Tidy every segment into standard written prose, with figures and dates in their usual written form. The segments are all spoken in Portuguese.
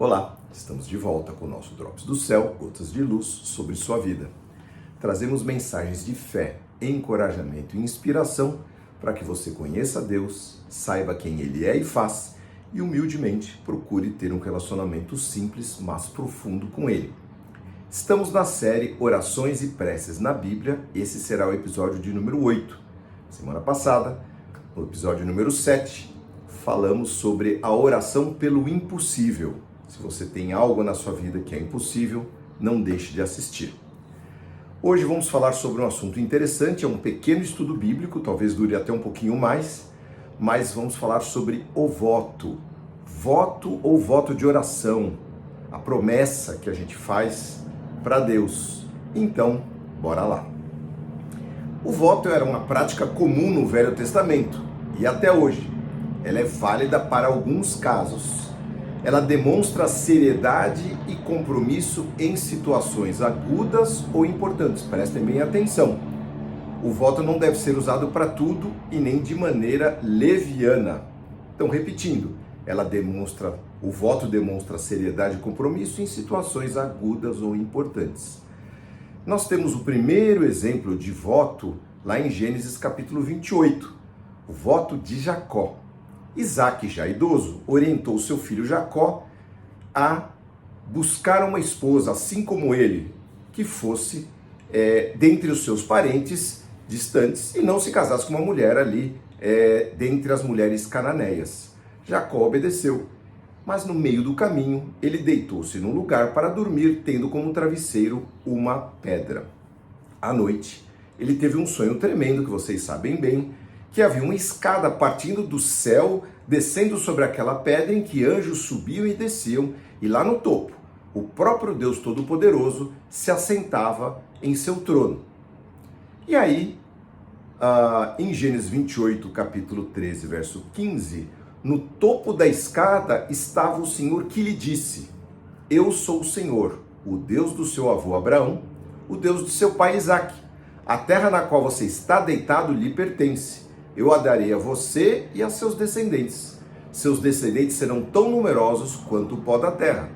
Olá, estamos de volta com o nosso Drops do Céu, gotas de luz sobre sua vida. Trazemos mensagens de fé, encorajamento e inspiração para que você conheça Deus, saiba quem Ele é e faz e humildemente procure ter um relacionamento simples, mas profundo com Ele. Estamos na série Orações e Preces na Bíblia, esse será o episódio de número 8. Semana passada, no episódio número 7, falamos sobre a oração pelo impossível. Se você tem algo na sua vida que é impossível, não deixe de assistir. Hoje vamos falar sobre um assunto interessante, é um pequeno estudo bíblico, talvez dure até um pouquinho mais, mas vamos falar sobre o voto. Voto ou voto de oração, a promessa que a gente faz para Deus. Então, bora lá. O voto era uma prática comum no Velho Testamento e até hoje. Ela é válida para alguns casos. Ela demonstra seriedade e compromisso em situações agudas ou importantes. Prestem bem atenção. O voto não deve ser usado para tudo e nem de maneira leviana. Então, repetindo, o voto demonstra seriedade e compromisso em situações agudas ou importantes. Nós temos o primeiro exemplo de voto lá em Gênesis capítulo 28, o voto de Jacó. Isaac, já idoso, orientou seu filho Jacó a buscar uma esposa, assim como ele, que fosse dentre os seus parentes distantes e não se casasse com uma mulher ali dentre as mulheres cananeias. Jacó obedeceu, mas no meio do caminho ele deitou-se num lugar para dormir, tendo como travesseiro uma pedra. À noite, ele teve um sonho tremendo, que vocês sabem bem, que havia uma escada partindo do céu, descendo sobre aquela pedra em que anjos subiam e desciam, e lá no topo, o próprio Deus Todo-Poderoso se assentava em seu trono. E aí, em Gênesis 28, capítulo 13, verso 15, no topo da escada estava o Senhor que lhe disse: Eu sou o Senhor, o Deus do seu avô Abraão, o Deus de seu pai Isaque. A terra na qual você está deitado lhe pertence. Eu a darei a você e a seus descendentes. Seus descendentes serão tão numerosos quanto o pó da terra.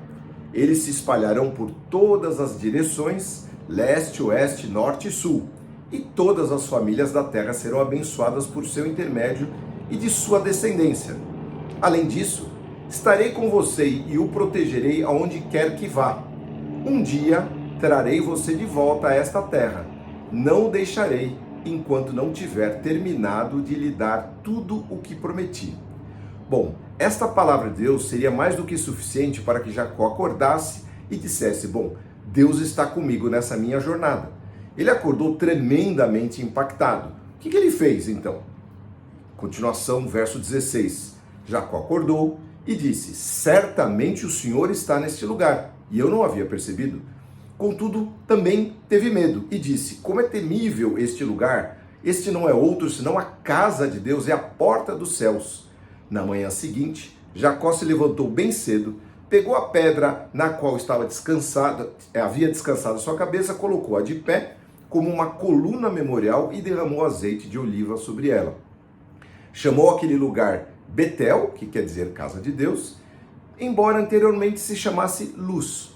Eles se espalharão por todas as direções, leste, oeste, norte e sul. E todas as famílias da terra serão abençoadas por seu intermédio e de sua descendência. Além disso, estarei com você e o protegerei aonde quer que vá. Um dia trarei você de volta a esta terra. Não o deixarei enquanto não tiver terminado de lhe dar tudo o que prometi. Bom, esta palavra de Deus seria mais do que suficiente para que Jacó acordasse e dissesse: bom, Deus está comigo nessa minha jornada. Ele acordou tremendamente impactado. O que ele fez então? Continuação, verso 16. Jacó acordou e disse: certamente o Senhor está neste lugar, e eu não havia percebido. Contudo, também teve medo e disse: como é temível este lugar! Este não é outro senão a casa de Deus, é a porta dos céus. Na manhã seguinte, Jacó se levantou bem cedo, pegou a pedra na qual havia descansado sua cabeça, colocou-a de pé como uma coluna memorial e derramou azeite de oliva sobre ela. Chamou aquele lugar Betel, que quer dizer casa de Deus, embora anteriormente se chamasse Luz.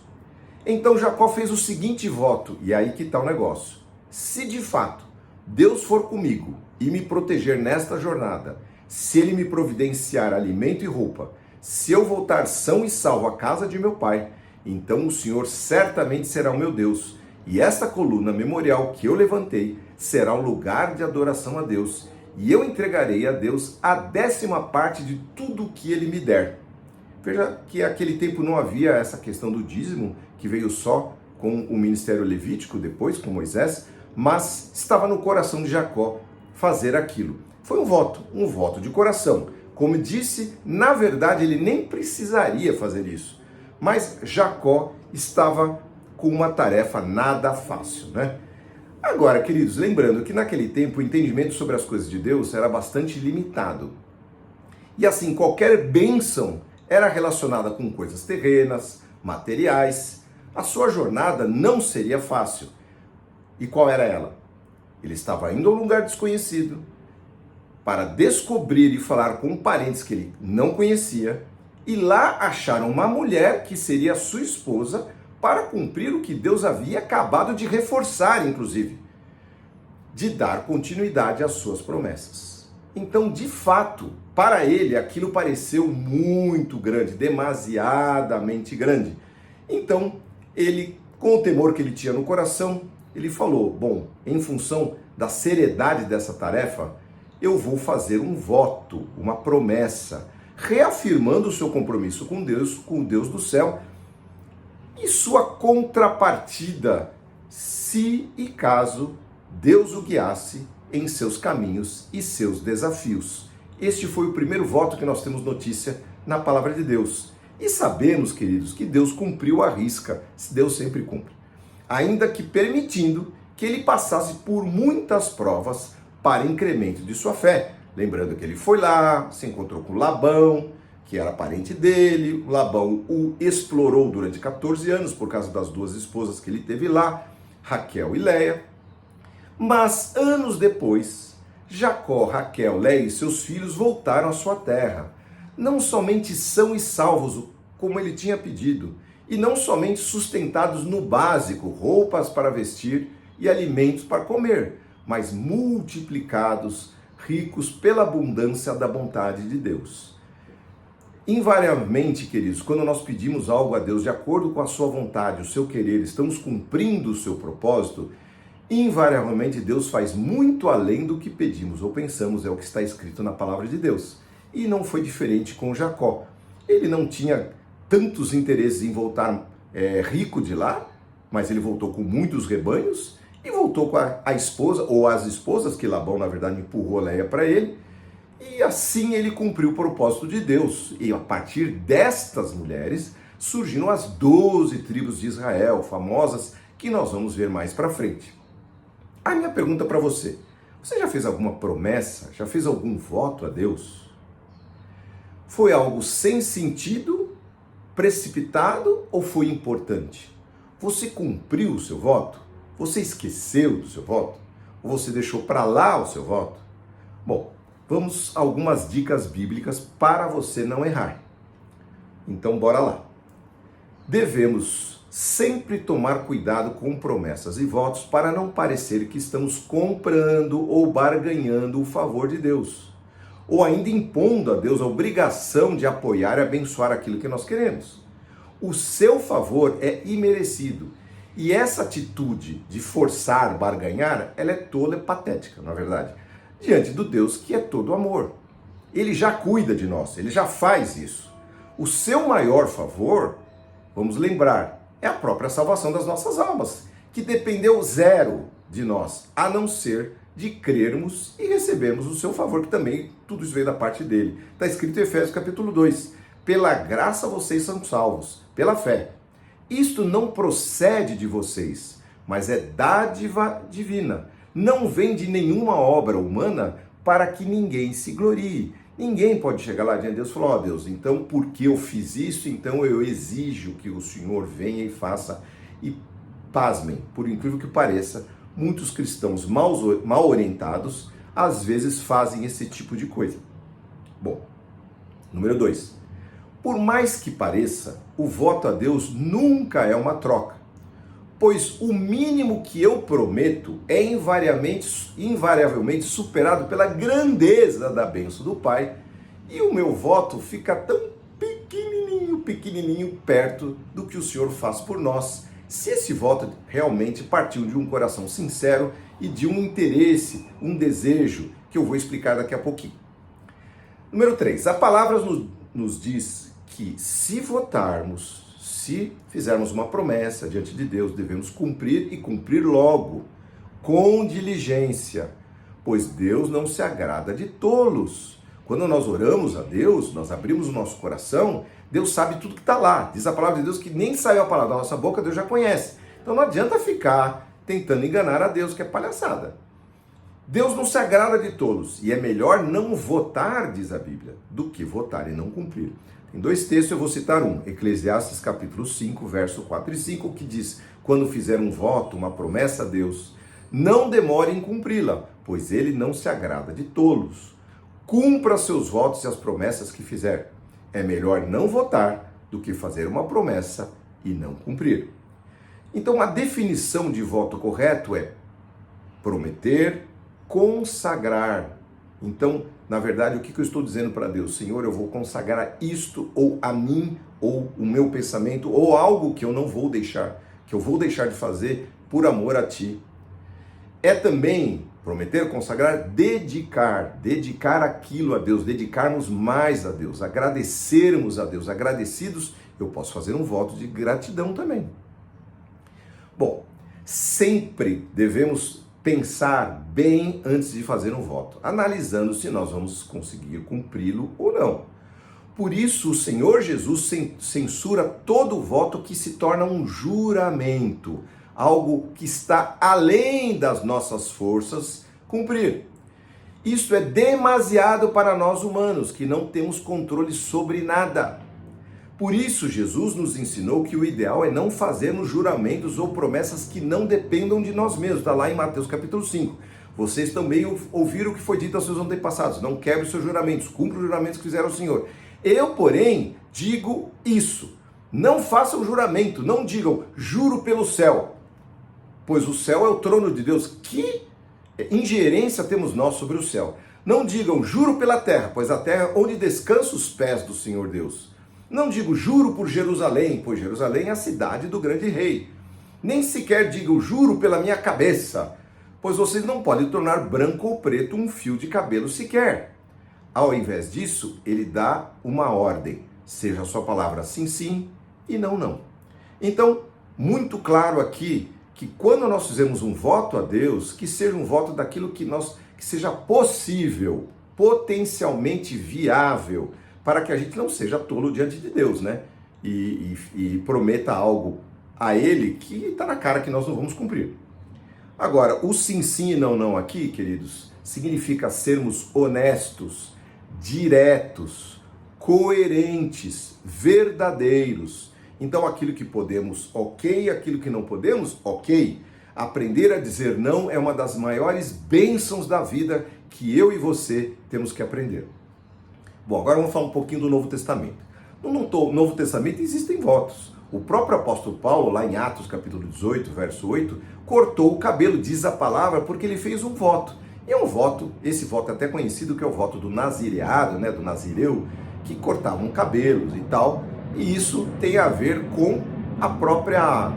Então Jacó fez o seguinte voto, e aí que está o negócio: se de fato Deus for comigo e me proteger nesta jornada, se Ele me providenciar alimento e roupa, se eu voltar são e salvo à casa de meu pai, então o Senhor certamente será o meu Deus, e esta coluna memorial que eu levantei será um lugar de adoração a Deus, e eu entregarei a Deus a 10ª parte de tudo o que Ele me der. Veja que naquele tempo não havia essa questão do dízimo, que veio só com o ministério levítico, depois com Moisés, mas estava no coração de Jacó fazer aquilo. Foi um voto de coração. Como disse, na verdade ele nem precisaria fazer isso, mas Jacó estava com uma tarefa nada fácil, né? Agora, queridos, lembrando que naquele tempo o entendimento sobre as coisas de Deus era bastante limitado. E assim, qualquer bênção era relacionada com coisas terrenas, materiais. A sua jornada não seria fácil. E qual era ela? Ele estava indo a um lugar desconhecido para descobrir e falar com parentes que ele não conhecia e lá acharam uma mulher que seria sua esposa para cumprir o que Deus havia acabado de reforçar, inclusive, de dar continuidade às suas promessas. Então, de fato, para ele aquilo pareceu muito grande, demasiadamente grande. Então, ele, com o temor que ele tinha no coração, ele falou: bom, em função da seriedade dessa tarefa, eu vou fazer um voto, uma promessa, reafirmando o seu compromisso com o Deus do céu, e sua contrapartida, se e caso Deus o guiasse em seus caminhos e seus desafios. Este foi o primeiro voto que nós temos notícia na palavra de Deus. E sabemos, queridos, que Deus cumpriu à risca, Deus sempre cumpre, ainda que permitindo que ele passasse por muitas provas para incremento de sua fé. Lembrando que ele foi lá, se encontrou com Labão, que era parente dele. Labão o explorou durante 14 anos por causa das duas esposas que ele teve lá, Raquel e Leia. Mas anos depois, Jacó, Raquel, Leia e seus filhos voltaram à sua terra. Não somente são e salvos, como ele tinha pedido, e não somente sustentados no básico, roupas para vestir e alimentos para comer, mas multiplicados, ricos pela abundância da bondade de Deus. Invariavelmente, queridos, quando nós pedimos algo a Deus de acordo com a sua vontade, o seu querer, estamos cumprindo o seu propósito, invariavelmente Deus faz muito além do que pedimos ou pensamos, é o que está escrito na palavra de Deus. E não foi diferente com Jacó. Ele não tinha tantos interesses em voltar rico de lá, mas ele voltou com muitos rebanhos e voltou com a esposa, ou as esposas, que Labão, na verdade, empurrou Leia para ele, e assim ele cumpriu o propósito de Deus. E a partir destas mulheres surgiram as 12 tribos de Israel, famosas, que nós vamos ver mais para frente. A minha pergunta para você: você já fez alguma promessa? Já fez algum voto a Deus? Foi algo sem sentido, precipitado ou foi importante? Você cumpriu o seu voto? Você esqueceu do seu voto? Ou você deixou para lá o seu voto? Bom, vamos a algumas dicas bíblicas para você não errar. Então, bora lá. Devemos sempre tomar cuidado com promessas e votos para não parecer que estamos comprando ou barganhando o favor de Deus, ou ainda impondo a Deus a obrigação de apoiar e abençoar aquilo que nós queremos. O seu favor é imerecido, e essa atitude de forçar, barganhar, ela é tola, é patética, na verdade, diante do Deus que é todo amor. Ele já cuida de nós, ele já faz isso. O seu maior favor, vamos lembrar, é a própria salvação das nossas almas, que dependeu zero de nós, a não ser de crermos e recebermos o seu favor, que também tudo isso veio da parte dele. Está escrito em Efésios capítulo 2, pela graça vocês são salvos, pela fé. Isto não procede de vocês, mas é dádiva divina. Não vem de nenhuma obra humana para que ninguém se glorie. Ninguém pode chegar lá diante de Deus e falar: ó Deus, então porque eu fiz isso, então eu exijo que o Senhor venha e faça. E pasmem, por incrível que pareça, muitos cristãos mal orientados às vezes fazem esse tipo de coisa. Bom, número 2. Por mais que pareça, o voto a Deus nunca é uma troca, pois o mínimo que eu prometo é invariavelmente superado pela grandeza da bênção do Pai, e o meu voto fica tão pequenininho perto do que o Senhor faz por nós, se esse voto realmente partiu de um coração sincero e de um interesse, um desejo, que eu vou explicar daqui a pouquinho. Número 3, a palavra nos diz que se votarmos, se fizermos uma promessa diante de Deus, devemos cumprir e cumprir logo, com diligência, pois Deus não se agrada de tolos. Quando nós oramos a Deus, nós abrimos o nosso coração, Deus sabe tudo que está lá. Diz a palavra de Deus que nem saiu a palavra da nossa boca, Deus já conhece. Então não adianta ficar tentando enganar a Deus, que é palhaçada. Deus não se agrada de tolos, e é melhor não votar, diz a Bíblia, do que votar e não cumprir. Em 2 textos eu vou citar um, Eclesiastes capítulo 5, verso 4 e 5, que diz: quando fizer um voto, uma promessa a Deus, não demore em cumpri-la, pois ele não se agrada de tolos. Cumpra seus votos e as promessas que fizer. é melhor não votar do que fazer uma promessa e não cumprir. Então, a definição de voto correto é prometer, consagrar. Então, na verdade, o que eu estou dizendo para Deus? Senhor, eu vou consagrar isto, ou a mim, ou o meu pensamento, ou algo que eu não vou deixar, que eu vou deixar de fazer por amor a Ti. É também prometer, consagrar, dedicar aquilo a Deus, dedicarmos mais a Deus, agradecermos a Deus. Agradecidos, eu posso fazer um voto de gratidão também. Bom, sempre devemos pensar bem antes de fazer um voto, analisando se nós vamos conseguir cumpri-lo ou não. Por isso, o Senhor Jesus censura todo voto que se torna um juramento, algo que está além das nossas forças cumprir. Isso é demasiado para nós humanos, que não temos controle sobre nada. Por isso, Jesus nos ensinou que o ideal é não fazermos juramentos ou promessas que não dependam de nós mesmos. Está lá em Mateus capítulo 5. Vocês também ouviram o que foi dito aos seus antepassados. Não quebre os seus juramentos, cumpra os juramentos que fizeram ao Senhor. Eu, porém, digo isso. Não façam juramento, não digam, juro pelo céu. Pois o céu é o trono de Deus. Que ingerência temos nós sobre o céu? Não digam, juro pela terra, pois a terra é onde descansam os pés do Senhor Deus. Não digo, juro por Jerusalém, pois Jerusalém é a cidade do grande rei. Nem sequer digo, juro pela minha cabeça, pois vocês não podem tornar branco ou preto um fio de cabelo sequer. Ao invés disso, ele dá uma ordem, seja a sua palavra sim, sim e não, não. Então, muito claro aqui, que quando nós fizemos um voto a Deus, que seja um voto daquilo que seja possível, potencialmente viável, para que a gente não seja tolo diante de Deus, né? E prometa algo a Ele que está na cara que nós não vamos cumprir. Agora, o sim, sim e não, não aqui, queridos, significa sermos honestos, diretos, coerentes, verdadeiros. Então, aquilo que podemos, ok. Aquilo que não podemos, ok. Aprender a dizer não é uma das maiores bênçãos da vida que eu e você temos que aprender. Bom, agora vamos falar um pouquinho do Novo Testamento. No Novo Testamento existem votos. O próprio apóstolo Paulo, lá em Atos capítulo 18, verso 8, cortou o cabelo, diz a palavra, porque ele fez um voto. E é um voto, esse voto é até conhecido que é o voto do nazireado, né, do nazireu, que cortavam cabelos e tal. E isso tem a ver com a própria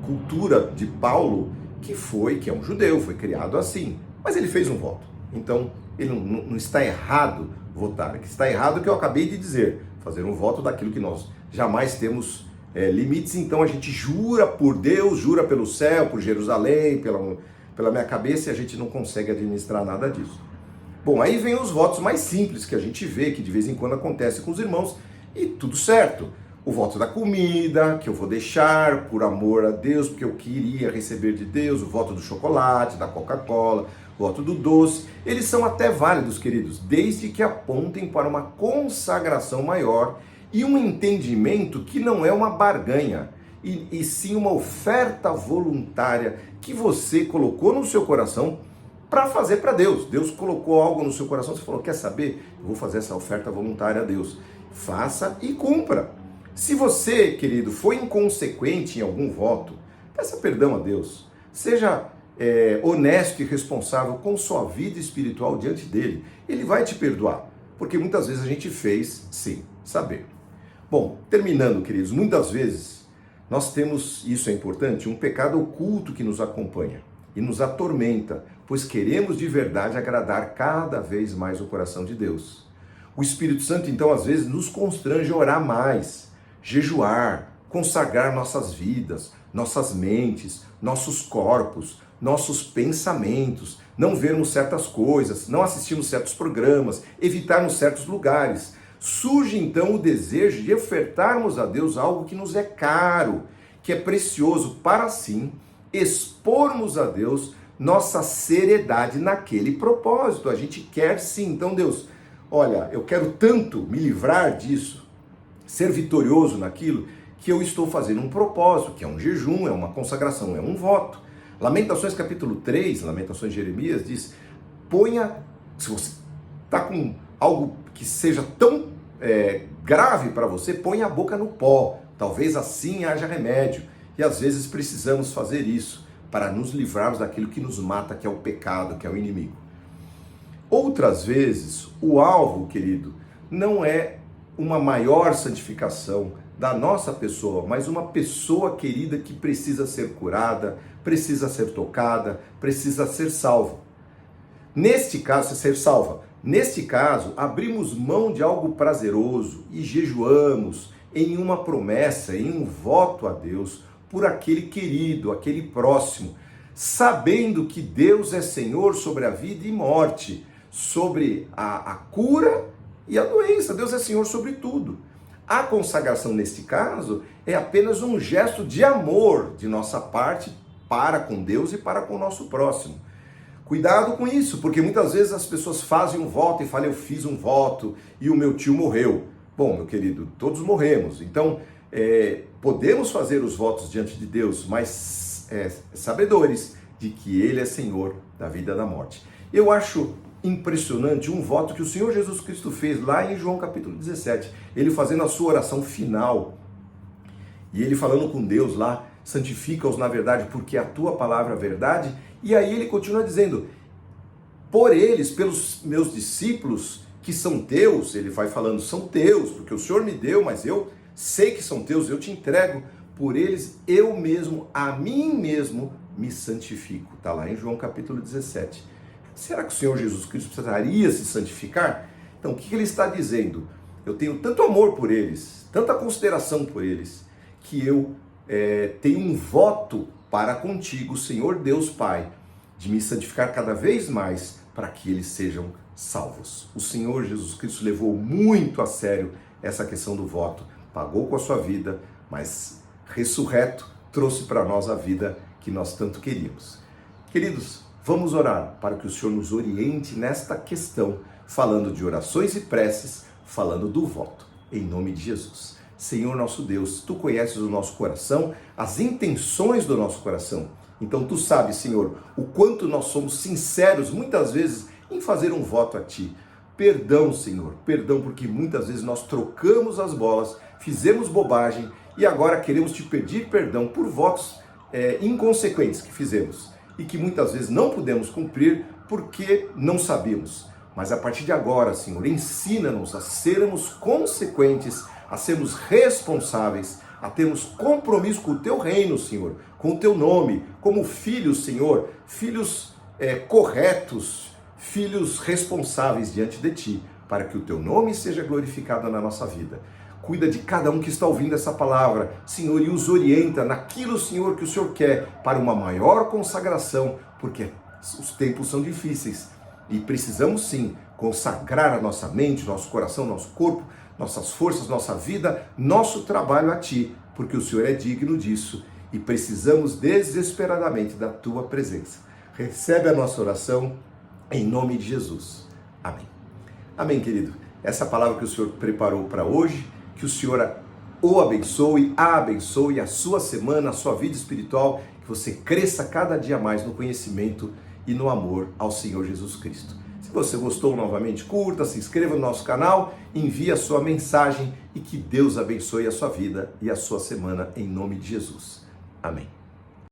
cultura de Paulo, que é um judeu, foi criado assim. Mas ele fez um voto. Então, ele não está errado votar. O que está errado é o que eu acabei de dizer. Fazer um voto daquilo que nós jamais temos limites. Então, a gente jura por Deus, jura pelo céu, por Jerusalém, pela minha cabeça, e a gente não consegue administrar nada disso. Bom, aí vem os votos mais simples que a gente vê, que de vez em quando acontece com os irmãos, e tudo certo. O voto da comida, que eu vou deixar por amor a Deus, porque eu queria receber de Deus, o voto do chocolate, da Coca-Cola, o voto do doce. Eles são até válidos, queridos, desde que apontem para uma consagração maior e um entendimento que não é uma barganha, e sim uma oferta voluntária que você colocou no seu coração para fazer para Deus. Deus colocou algo no seu coração, você falou, quer saber? Eu vou fazer essa oferta voluntária a Deus. Faça e cumpra. Se você, querido, foi inconsequente em algum voto, peça perdão a Deus. Seja honesto e responsável com sua vida espiritual diante dele. Ele vai te perdoar, porque muitas vezes a gente fez sem saber. Bom, terminando, queridos, muitas vezes nós temos, isso é importante, um pecado oculto que nos acompanha e nos atormenta, pois queremos de verdade agradar cada vez mais o coração de Deus. O Espírito Santo, então, às vezes nos constrange a orar mais, jejuar, consagrar nossas vidas, nossas mentes, nossos corpos, nossos pensamentos, não vermos certas coisas, não assistirmos certos programas, evitarmos certos lugares. Surge então o desejo de ofertarmos a Deus algo que nos é caro, que é precioso, para assim expormos a Deus nossa seriedade naquele propósito. A gente quer sim, então Deus, olha, eu quero tanto me livrar disso, ser vitorioso naquilo, que eu estou fazendo um propósito, que é um jejum, é uma consagração, é um voto. Lamentações capítulo 3, Lamentações de Jeremias, diz, se você está com algo que seja tão grave para você, põe a boca no pó. Talvez assim haja remédio. E às vezes precisamos fazer isso para nos livrarmos daquilo que nos mata, que é o pecado, que é o inimigo. Outras vezes, o alvo, querido, não é uma maior santificação da nossa pessoa, mas uma pessoa querida que precisa ser curada, precisa ser tocada, precisa ser salva. Neste caso, ser salva. Neste caso, abrimos mão de algo prazeroso e jejuamos em uma promessa, em um voto a Deus por aquele querido, aquele próximo, sabendo que Deus é Senhor sobre a vida e morte, sobre a cura e a doença. Deus é Senhor sobre tudo. A consagração, neste caso, é apenas um gesto de amor de nossa parte para com Deus e para com o nosso próximo. Cuidado com isso, porque muitas vezes as pessoas fazem um voto e falam, eu fiz um voto e o meu tio morreu. Bom, meu querido, todos morremos. Então, podemos fazer os votos diante de Deus, mas sabedores de que Ele é Senhor da vida e da morte. Eu acho impressionante um voto que o Senhor Jesus Cristo fez lá em João capítulo 17, ele fazendo a sua oração final, e ele falando com Deus lá, santifica-os na verdade, porque a tua palavra é a verdade, e aí ele continua dizendo, por eles, pelos meus discípulos, que são teus, ele vai falando, são teus, porque o Senhor me deu, mas eu sei que são teus, eu te entrego, por eles eu mesmo, a mim mesmo, me santifico, está lá em João capítulo 17. Será que o Senhor Jesus Cristo precisaria se santificar? Então, o que ele está dizendo? Eu tenho tanto amor por eles, tanta consideração por eles, que eu tenho um voto para contigo, Senhor Deus Pai, de me santificar cada vez mais para que eles sejam salvos. O Senhor Jesus Cristo levou muito a sério essa questão do voto, pagou com a sua vida, mas ressurreto trouxe para nós a vida que nós tanto queríamos. Queridos, vamos orar para que o Senhor nos oriente nesta questão, falando de orações e preces, falando do voto, em nome de Jesus. Senhor nosso Deus, Tu conheces o nosso coração, as intenções do nosso coração. Então Tu sabes, Senhor, o quanto nós somos sinceros, muitas vezes, em fazer um voto a Ti. Perdão, Senhor, perdão, porque muitas vezes nós trocamos as bolas, fizemos bobagem e agora queremos Te pedir perdão por votos inconsequentes que fizemos. E que muitas vezes não pudemos cumprir porque não sabíamos. Mas a partir de agora, Senhor, ensina-nos a sermos consequentes, a sermos responsáveis, a termos compromisso com o Teu reino, Senhor, com o Teu nome, como filhos, Senhor, filhos corretos, filhos responsáveis diante de Ti, para que o Teu nome seja glorificado na nossa vida. Cuida de cada um que está ouvindo essa palavra, Senhor, e os orienta naquilo, Senhor, que o Senhor quer para uma maior consagração, porque os tempos são difíceis e precisamos sim consagrar a nossa mente, nosso coração, nosso corpo, nossas forças, nossa vida, nosso trabalho a Ti, porque o Senhor é digno disso e precisamos desesperadamente da Tua presença. Recebe a nossa oração em nome de Jesus. Amém. Amém, querido. Essa palavra que o Senhor preparou para hoje, que o Senhor o abençoe, a sua semana, a sua vida espiritual, que você cresça cada dia mais no conhecimento e no amor ao Senhor Jesus Cristo. Se você gostou, novamente, curta, se inscreva no nosso canal, envie a sua mensagem e que Deus abençoe a sua vida e a sua semana em nome de Jesus. Amém.